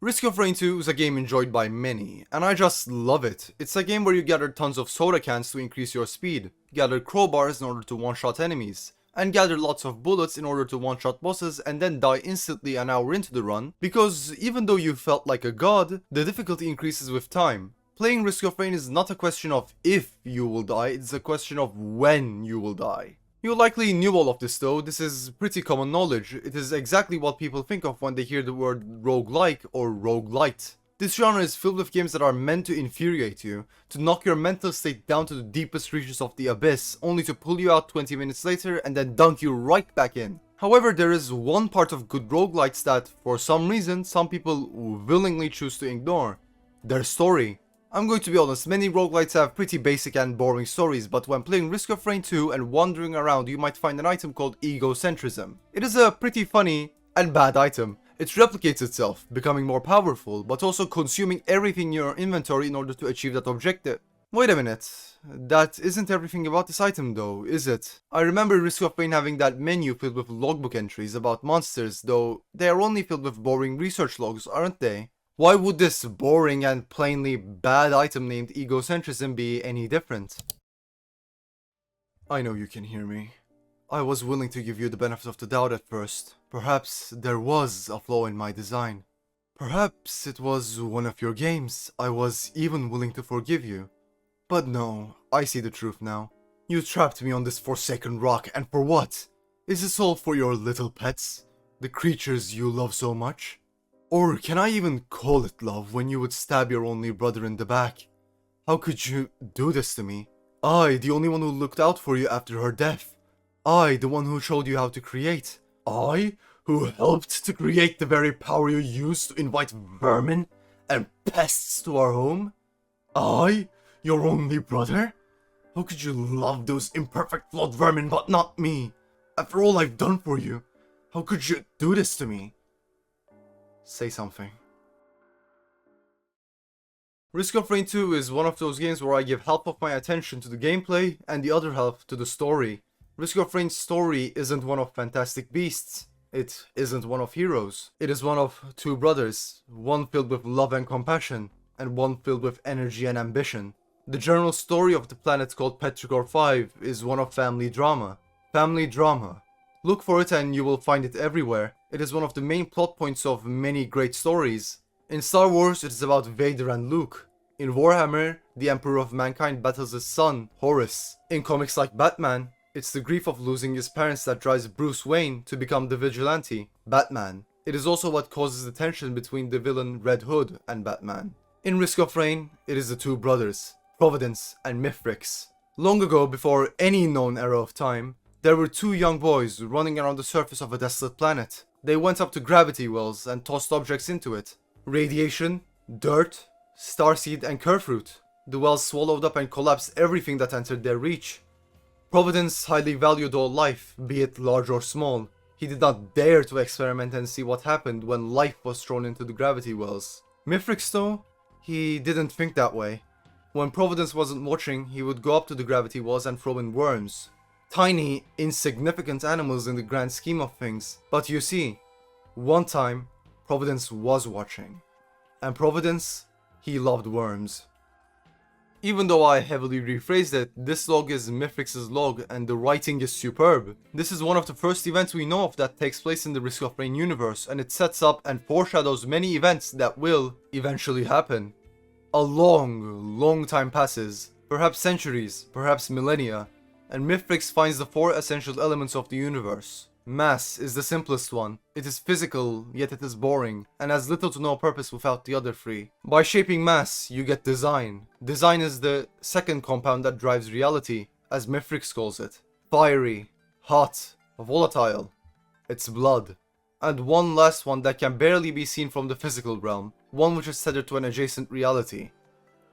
Risk of Rain 2 is a game enjoyed by many, and I just love it. It's a game where you gather tons of soda cans to increase your speed, gather crowbars in order to one-shot enemies, and gather lots of bullets in order to one-shot bosses and then die instantly an hour into the run, because even though you felt like a god, the difficulty increases with time. Playing Risk of Rain is not a question of if you will die, it's a question of when you will die. You likely knew all of this though, this is pretty common knowledge. It is exactly what people think of when they hear the word roguelike or roguelite. This genre is filled with games that are meant to infuriate you, to knock your mental state down to the deepest reaches of the abyss, only to pull you out 20 minutes later and then dunk you right back in. However, there is one part of good roguelites that, for some reason, some people willingly choose to ignore. Their story. I'm going to be honest, many roguelites have pretty basic and boring stories, but when playing Risk of Rain 2 and wandering around you might find an item called egocentrism. It is a pretty funny and bad item. It replicates itself, becoming more powerful, but also consuming everything in your inventory in order to achieve that objective. Wait a minute, that isn't everything about this item though, is it? I remember Risk of Rain having that menu filled with logbook entries about monsters, though they are only filled with boring research logs, aren't they? Why would this boring and plainly bad item named egocentrism be any different? I know you can hear me. I was willing to give you the benefit of the doubt at first. Perhaps there was a flaw in my design. Perhaps it was one of your games. I was even willing to forgive you. But no, I see the truth now. You trapped me on this forsaken rock, and for what? Is this all for your little pets? The creatures you love so much? Or can I even call it love when you would stab your only brother in the back? How could you do this to me? I, the only one who looked out for you after her death. I, the one who showed you how to create. I, who helped to create the very power you used to invite vermin and pests to our home. I, your only brother? How could you love those imperfect flawed vermin but not me? After all I've done for you, how could you do this to me? Say something. Risk of Rain 2 is one of those games where I give half of my attention to the gameplay and the other half to the story. Risk of Rain's story isn't one of Fantastic Beasts. It isn't one of Heroes. It is one of two brothers, one filled with love and compassion, and one filled with energy and ambition. The general story of the planet called Petrichor 5 is one of family drama. Family drama. Look for it and you will find it everywhere. It is one of the main plot points of many great stories. In Star Wars, it is about Vader and Luke. In Warhammer, the Emperor of Mankind battles his son, Horus. In comics like Batman, it's the grief of losing his parents that drives Bruce Wayne to become the vigilante, Batman. It is also what causes the tension between the villain Red Hood and Batman. In Risk of Rain, it is the two brothers, Providence and Mithrax. Long ago, before any known era of time, there were two young boys running around the surface of a desolate planet. They went up to gravity wells and tossed objects into it. Radiation, dirt, starseed and curfruit. The wells swallowed up and collapsed everything that entered their reach. Providence highly valued all life, be it large or small. He did not dare to experiment and see what happened when life was thrown into the gravity wells. Mithrax though, he didn't think that way. When Providence wasn't watching, he would go up to the gravity wells and throw in worms. Tiny, insignificant animals in the grand scheme of things. But you see, one time, Providence was watching. And Providence, he loved worms. Even though I heavily rephrased it, this log is Mithrax's log and the writing is superb. This is one of the first events we know of that takes place in the Risk of Rain universe, and it sets up and foreshadows many events that will eventually happen. A long time passes, perhaps centuries, perhaps millennia, and Mithrax finds the four essential elements of the universe. Mass is the simplest one. It is physical, yet it is boring, and has little to no purpose without the other three. By shaping mass, you get design. Design is the second compound that drives reality, as Mithrax calls it. Fiery, hot, volatile. It's blood. And one last one that can barely be seen from the physical realm, one which is tethered to an adjacent reality.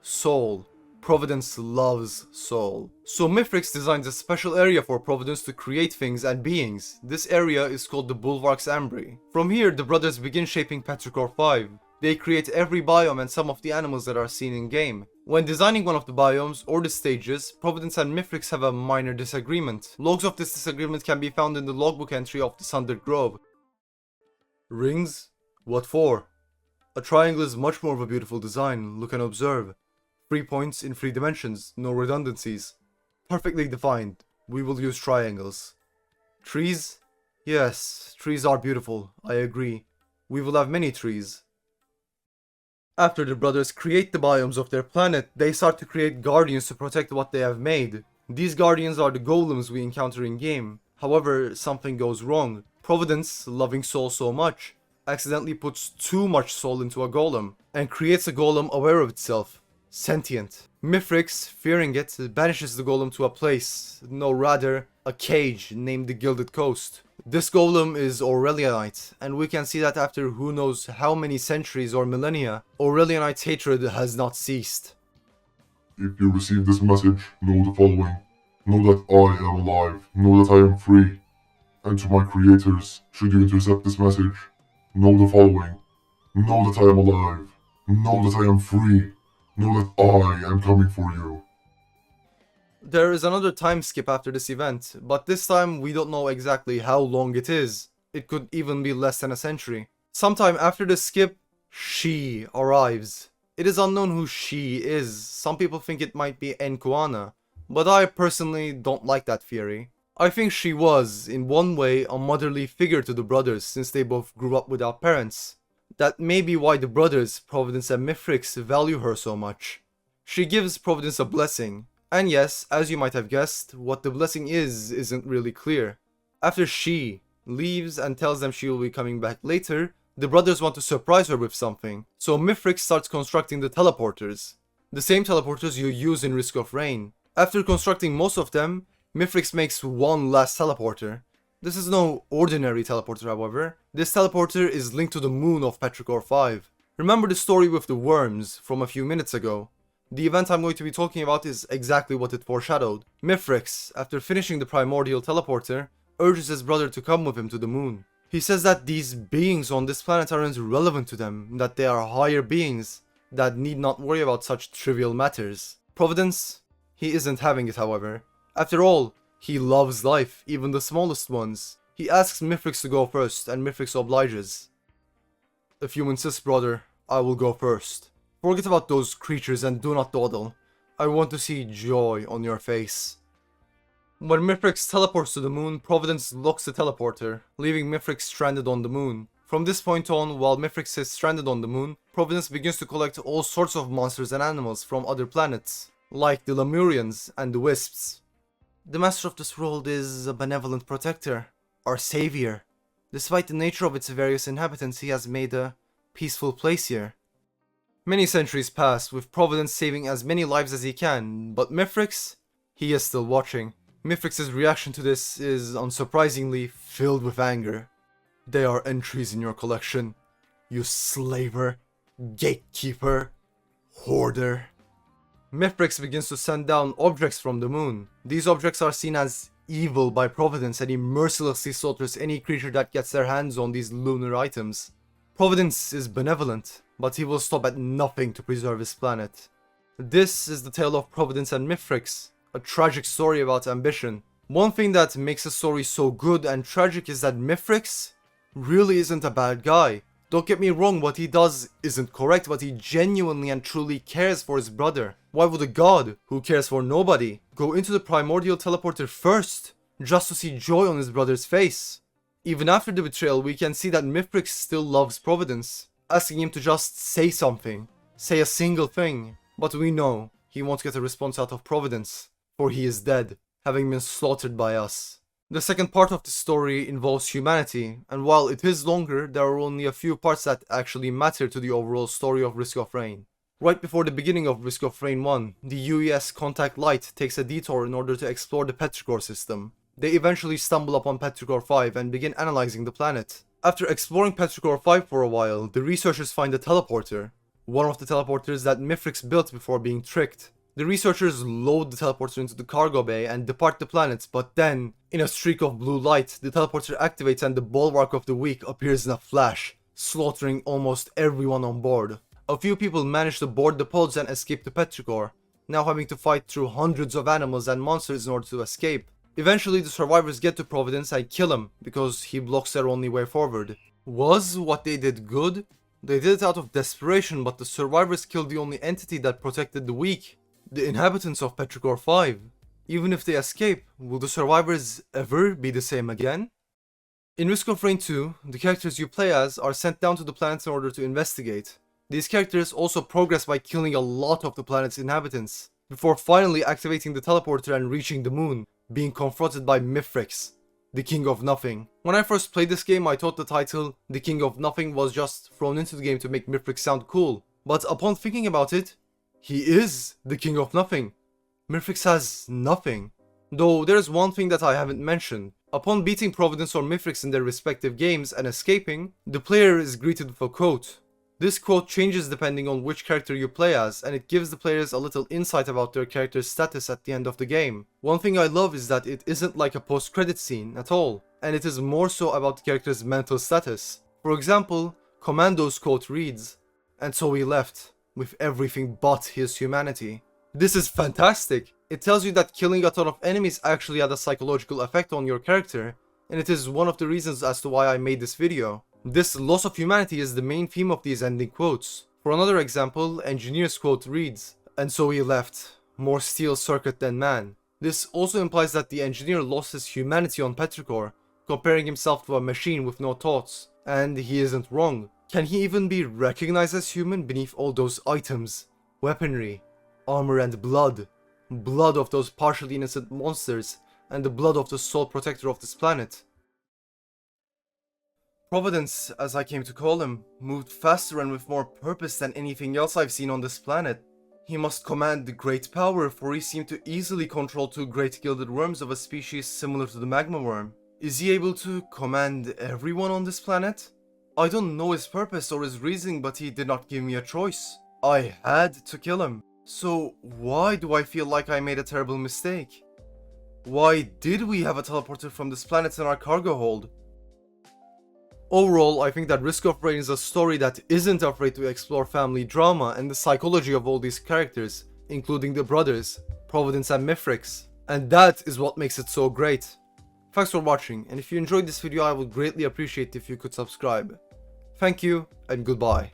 Soul. Providence loves soul. So Mithrax designs a special area for Providence to create things and beings. This area is called the Bulwarks Ambri. From here, the brothers begin shaping Petrichor 5. They create every biome and some of the animals that are seen in game. When designing one of the biomes or the stages, Providence and Mithrax have a minor disagreement. Logs of this disagreement can be found in the logbook entry of the Sundered Grove. Rings? What for? A triangle is much more of a beautiful design, look and observe. 3 points in 3 dimensions, no redundancies. Perfectly defined, we will use triangles. Trees? Yes, trees are beautiful, I agree. We will have many trees. After the brothers create the biomes of their planet, they start to create guardians to protect what they have made. These guardians are the golems we encounter in game. However, something goes wrong. Providence, loving soul so much, accidentally puts too much soul into a golem, and creates a golem aware of itself, sentient. Mifrix, fearing it, banishes the golem to a place, no rather, a cage named the Gilded Coast. This golem is Aurelianite, and we can see that after who knows how many centuries or millennia, Aurelianite's hatred has not ceased. If you receive this message, know the following. Know that I am alive. Know that I am free. And to my creators, should you intercept this message, know the following. Know that I am alive. Know that I am free. Know that I am coming for you. There is another time skip after this event, but this time we don't know exactly how long it is. It could even be less than a century. Sometime after the skip, she arrives. It is unknown who she is. Some people think it might be Enkuana, but I personally don't like that theory. I think she was, in one way, a motherly figure to the brothers since they both grew up without parents. That may be why the brothers, Providence and Mifrix, value her so much. She gives Providence a blessing. And yes, as you might have guessed, what the blessing isn't really clear. After she leaves and tells them she will be coming back later, the brothers want to surprise her with something, so Mifrix starts constructing the teleporters. The same teleporters you use in Risk of Rain. After constructing most of them, Mifrix makes one last teleporter. This is no ordinary teleporter, however. This teleporter is linked to the moon of Petrichor 5. Remember the story with the worms from a few minutes ago? The event I'm going to be talking about is exactly what it foreshadowed. Mifrix, after finishing the primordial teleporter, urges his brother to come with him to the moon. He says that these beings on this planet aren't relevant to them, that they are higher beings that need not worry about such trivial matters. Providence? He isn't having it, however. After all, he loves life, even the smallest ones. He asks Mifrix to go first, and Mifrix obliges. If you insist, brother, I will go first. Forget about those creatures and do not dawdle. I want to see joy on your face. When Mifrix teleports to the moon, Providence locks the teleporter, leaving Mifrix stranded on the moon. From this point on, while Mifrix is stranded on the moon, Providence begins to collect all sorts of monsters and animals from other planets, like the Lemurians and the Wisps. The master of this world is a benevolent protector, our savior. Despite the nature of its various inhabitants, he has made a peaceful place here. Many centuries pass, with Providence saving as many lives as he can, but Mifrix? He is still watching. Mifrix's reaction to this is, unsurprisingly, filled with anger. They are entries in your collection, you slaver, gatekeeper, hoarder. Mifrix begins to send down objects from the moon. These objects are seen as evil by Providence, and he mercilessly slaughters any creature that gets their hands on these lunar items. Providence is benevolent, but he will stop at nothing to preserve his planet. This is the tale of Providence and Mifrix, a tragic story about ambition. One thing that makes the story so good and tragic is that Mifrix really isn't a bad guy. Don't get me wrong, what he does isn't correct, but he genuinely and truly cares for his brother. Why would a god, who cares for nobody, go into the primordial teleporter first, just to see joy on his brother's face? Even after the betrayal, we can see that Mifrix still loves Providence, asking him to just say something, say a single thing. But we know he won't get a response out of Providence, for he is dead, having been slaughtered by us. The second part of the story involves humanity, and while it is longer, there are only a few parts that actually matter to the overall story of Risk of Rain. Right before the beginning of Risk of Rain 1, the UES Contact Light takes a detour in order to explore the Petrichor system. They eventually stumble upon Petrichor 5 and begin analyzing the planet. After exploring Petrichor 5 for a while, the researchers find a teleporter, one of the teleporters that Mifrix built before being tricked. The researchers load the teleporter into the cargo bay and depart the planet, but then, in a streak of blue light, the teleporter activates and the Bulwark of the Weak appears in a flash, slaughtering almost everyone on board. A few people manage to board the pods and escape to Petrichor, now having to fight through hundreds of animals and monsters in order to escape. Eventually, the survivors get to Providence and kill him, because he blocks their only way forward. Was what they did good? They did it out of desperation, but the survivors killed the only entity that protected the weak, the inhabitants of Petrichor 5. Even if they escape, will the survivors ever be the same again? In Risk of Rain 2, the characters you play as are sent down to the planet in order to investigate. These characters also progress by killing a lot of the planet's inhabitants, before finally activating the teleporter and reaching the moon, being confronted by Mifrix, the King of Nothing. When I first played this game, I thought the title, The King of Nothing, was just thrown into the game to make Mifrix sound cool. But upon thinking about it, he is the King of Nothing. Mifrix has nothing. Though there's one thing that I haven't mentioned. Upon beating Providence or Mifrix in their respective games and escaping, the player is greeted with a quote. This quote changes depending on which character you play as, and it gives the players a little insight about their character's status at the end of the game. One thing I love is that it isn't like a post-credit scene at all, and it is more so about the character's mental status. For example, Commando's quote reads, "And so he left, with everything but his humanity." This is fantastic! It tells you that killing a ton of enemies actually had a psychological effect on your character, and it is one of the reasons as to why I made this video. This loss of humanity is the main theme of these ending quotes. For another example, Engineer's quote reads, "And so he left, more steel circuit than man." This also implies that the engineer lost his humanity on Petrichor, comparing himself to a machine with no thoughts. And he isn't wrong. Can he even be recognized as human beneath all those items, weaponry, armor and blood? Blood of those partially innocent monsters, and the blood of the sole protector of this planet. Providence, as I came to call him, moved faster and with more purpose than anything else I've seen on this planet. He must command great power, for he seemed to easily control two great gilded worms of a species similar to the magma worm. Is he able to command everyone on this planet? I don't know his purpose or his reasoning, but he did not give me a choice. I had to kill him. So why do I feel like I made a terrible mistake? Why did we have a teleporter from this planet in our cargo hold? Overall, I think that Risk of Rain is a story that isn't afraid to explore family drama and the psychology of all these characters, including the brothers, Providence and Mifrix. And that is what makes it so great. Thanks for watching, and if you enjoyed this video I would greatly appreciate if you could subscribe. Thank you, and goodbye.